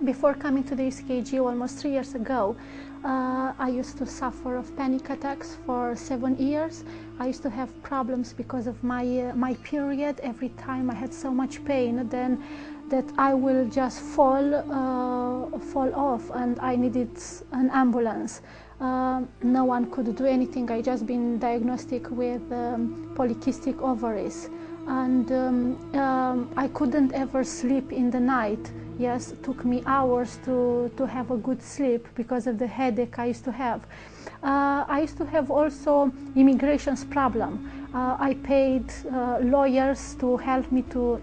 Before coming to the UCKG almost 3 years ago, I used to suffer of panic attacks for 7 years. I used to have problems because of my period. Every time I had so much pain, then that I will just fall off, and I needed an ambulance. No one could do anything. I just been diagnosed with polycystic ovaries, and I couldn't ever sleep in the night. Yes, it took me hours to have a good sleep because of the headache I used to have. I used to have also immigration's problem. I paid lawyers to help me to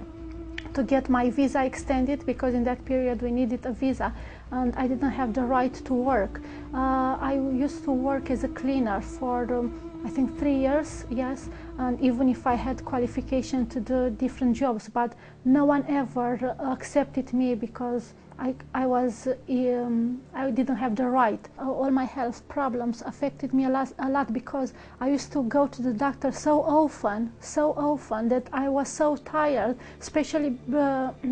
get my visa extended, because in that period we needed a visa and I didn't have the right to work. I used to work as a cleaner for I think 3 years, yes, and even if I had qualification to do different jobs, but no one ever accepted me because I didn't have the right. All my health problems affected me a lot because I used to go to the doctor so often that I was so tired, especially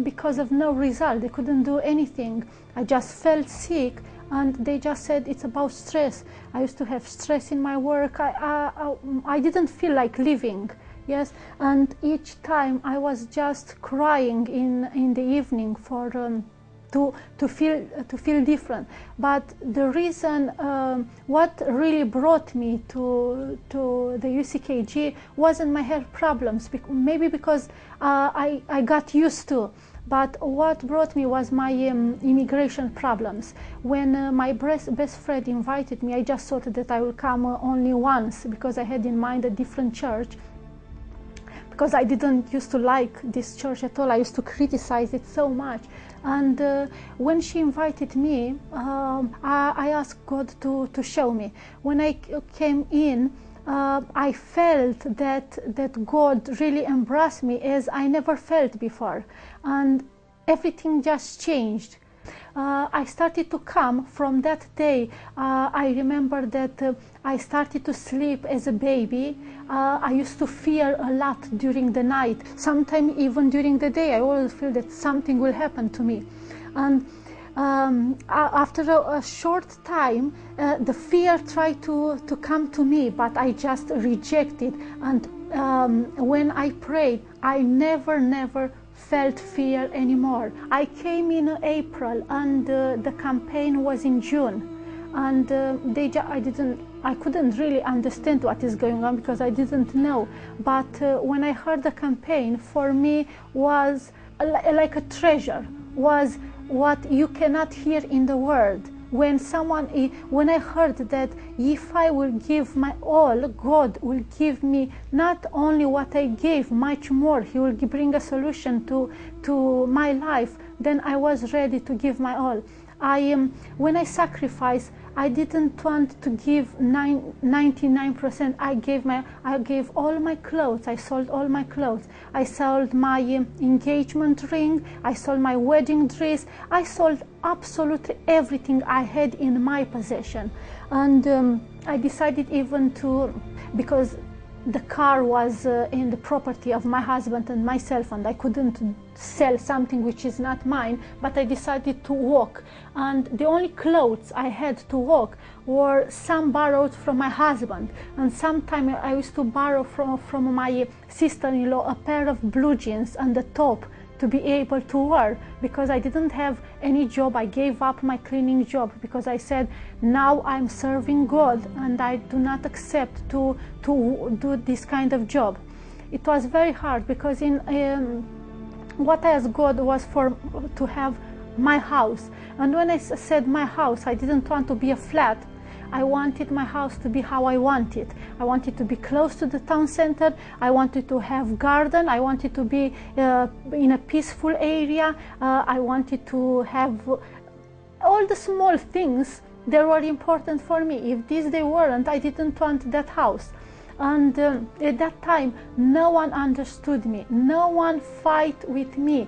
because of no result. They couldn't do anything. I just felt sick, and they just said it's about stress. I used to have stress in my work. I didn't feel like living. Yes, and each time I was just crying in the evening for to feel different. But the reason what really brought me to the UCKG wasn't my health problems, maybe because I got used to. But what brought me was my immigration problems. When my best friend invited me, I just thought that I would come only once, because I had in mind a different church. Because I didn't used to like this church at all. I used to criticize it so much. And when she invited me, I asked God to show me. When I came in, I felt that God really embraced me as I never felt before, and everything just changed. I started to come from that day. I remember that I started to sleep as a baby. I used to fear a lot during the night. Sometimes even during the day, I always feel that something will happen to me. And after a short time, the fear tried to come to me, but I just rejected. And when I prayed, I never felt fear anymore. I came in April, and the campaign was in June, and I couldn't really understand what is going on because I didn't know. But when I heard the campaign, for me was like a treasure, was what you cannot hear in the world. When I heard that if I will give my all, God will give me not only what I gave, much more. He will bring a solution to my life. Then I was ready to give my all. When I sacrificed, I didn't want to give 99%. I gave all my clothes. I sold all my clothes. I sold my engagement ring. I sold my wedding dress. I sold absolutely everything I had in my possession. And I decided even to, because the car was in the property of my husband and myself, and I couldn't sell something which is not mine, but I decided to walk. And the only clothes I had to walk were some borrowed from my husband, and sometimes I used to borrow from my sister-in-law a pair of blue jeans and a top to be able to wear, because I didn't have any job. I gave up my cleaning job because I said, now I'm serving God and I do not accept to do this kind of job. It was very hard because what I asked God was to have my house. And when I said my house, I didn't want to be a flat. I wanted my house to be how I wanted. I wanted to be close to the town center. I wanted to have garden. I wanted to be in a peaceful area. I wanted to have all the small things that were important for me. If these they weren't, I didn't want that house. And at that time, no one understood me. No one fight with me.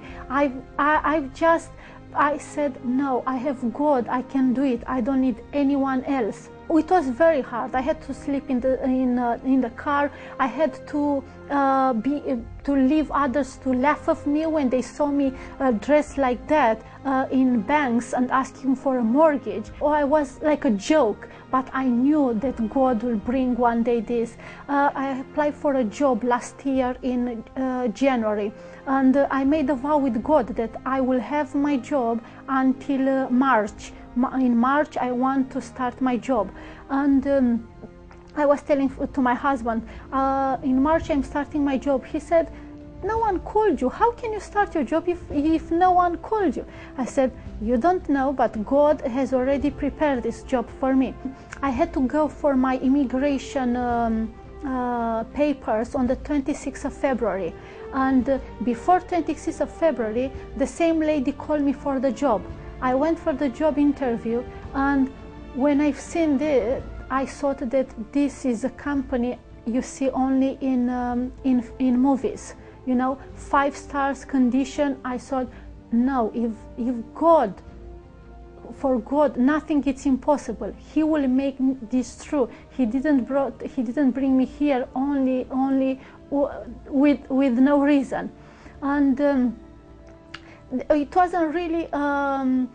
I said, no, I have God, I can do it. I don't need anyone else. it was very hard. I had to sleep in the car. I had to leave others to laugh at me when they saw me dressed like that in banks and asking for a mortgage. Or I was like a joke, but I knew that God will bring one day this. I applied for a job last year in January, and I made a vow with God that I will have my job until March. In March I want to start my job, and I was telling to my husband, in March I'm starting my job. He said, no one called you. How can you start your job if no one called you? I said, you don't know, but God has already prepared this job for me. I had to go for my immigration papers on the 26th of February, and before 26th of February the same lady called me for the job. I went for the job interview, and when I've seen it, I thought that this is a company you see only in movies, you know, 5 stars condition. I thought, no, if God, for God nothing is impossible. He will make this true. He didn't bring me here only with no reason. And it wasn't really an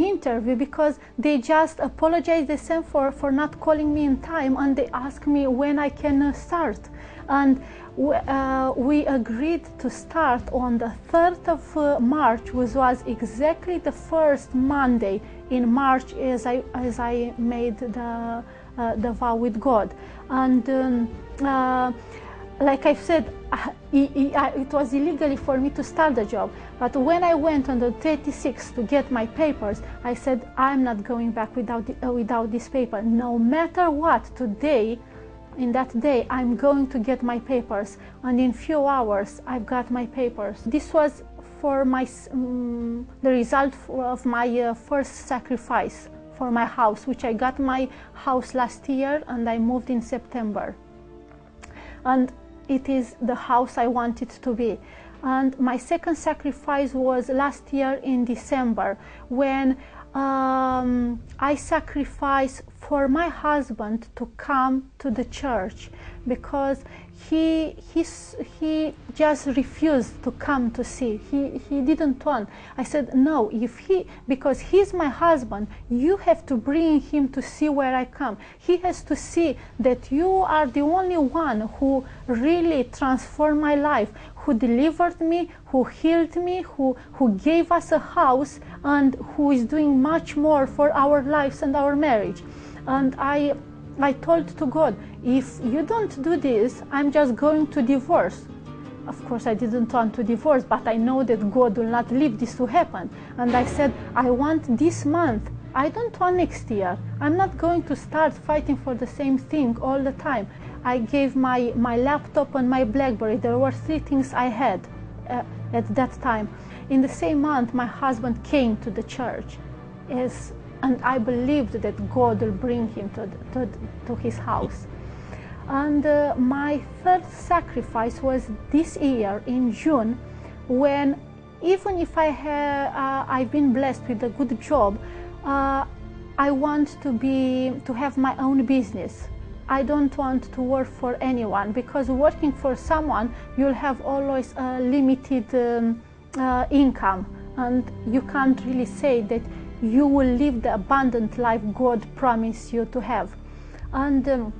interview, because they just apologized the same for not calling me in time, and they asked me when I can start. And we agreed to start on the 3rd of March, which was exactly the first Monday in March as I made the vow with God. And like I've said, it was illegally for me to start the job, but when I went on the 36th to get my papers, I said, I'm not going back without this paper. No matter what, today, in that day, I'm going to get my papers, and in few hours I've got my papers. This was for my the result of my first sacrifice for my house, which I got my house last year, and I moved in September. And it is the house I wanted to be. And my second sacrifice was last year in December, when I sacrificed for my husband to come to the church, because he just refused to come to see. He didn't want. I said, no, because he's my husband, you have to bring him to see where I come. He has to see that you are the only one who really transformed my life, who delivered me, who healed me, who gave us a house, and who is doing much more for our lives and our marriage. And I told to God, if you don't do this, I'm just going to divorce. Of course, I didn't want to divorce, but I know that God will not leave this to happen. And I said, I want this month. I don't want next year. I'm not going to start fighting for the same thing all the time. I gave my laptop and my BlackBerry. There were 3 things I had at that time. In the same month, my husband came to the church, and I believed that God will bring him to his house. And my third sacrifice was this year in June, when even if I've been blessed with a good job, I want to have my own business. I don't want to work for anyone, because working for someone, you'll have always a limited income, and you can't really say that you will live the abundant life God promised you to have. And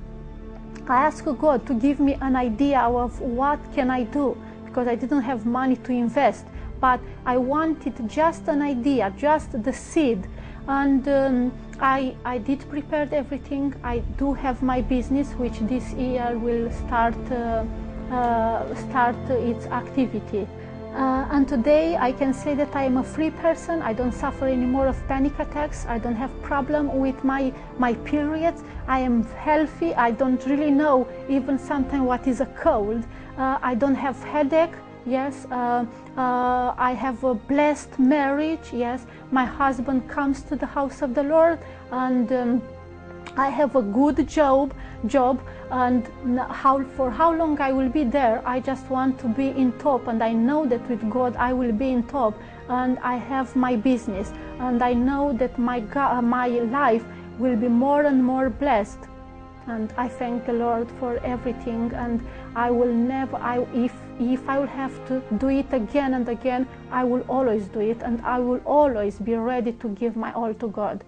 I asked God to give me an idea of what can I do, because I didn't have money to invest, but I wanted just an idea, just the seed. And I did prepare everything. I do have my business, which this year will start its activity. And today I can say that I am a free person. I don't suffer anymore of panic attacks. I don't have problem with my periods. I am healthy. I don't really know even sometimes what is a cold. I don't have headache. Yes, I have a blessed marriage. Yes, my husband comes to the house of the Lord, and I have a good job, and for how long I will be there, I just want to be in top, and I know that with God I will be in top, and I have my business, and I know that my life will be more and more blessed. And I thank the Lord for everything, and I will never, if I will have to do it again and again, I will always do it, and I will always be ready to give my all to God.